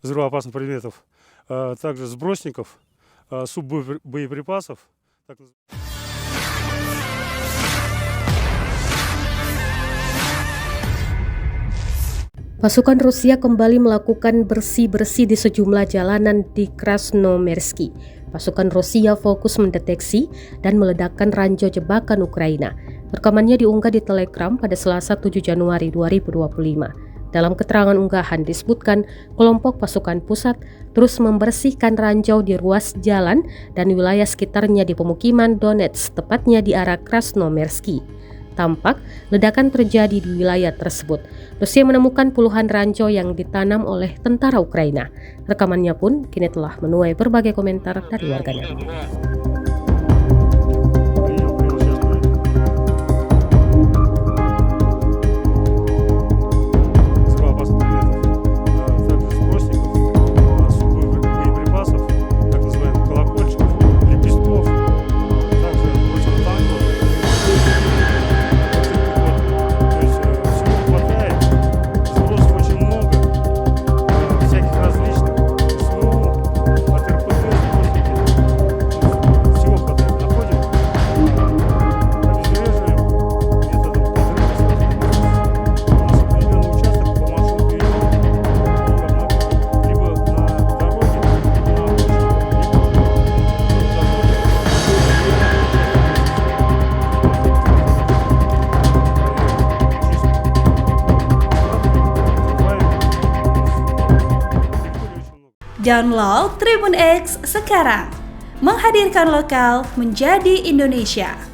взрывоопасных предметов, также сбросников, суббоеприпасов. Pasukan Rusia kembali melakukan bersih-bersih di sejumlah jalanan di Krasnomersky. Pasukan Rusia fokus mendeteksi dan meledakkan ranjau jebakan Ukraina. Rekamannya diunggah di Telegram pada Selasa 7 Januari 2025. Dalam keterangan unggahan disebutkan kelompok pasukan pusat terus membersihkan ranjau di ruas jalan dan wilayah sekitarnya di pemukiman Donetsk, tepatnya di arah Krasnomersky. Tampak ledakan terjadi di wilayah tersebut. Rusia menemukan puluhan ranjau yang ditanam oleh tentara Ukraina. Rekamannya pun kini telah menuai berbagai komentar dari warganet. Download Tribun X sekarang, menghadirkan lokal menjadi Indonesia.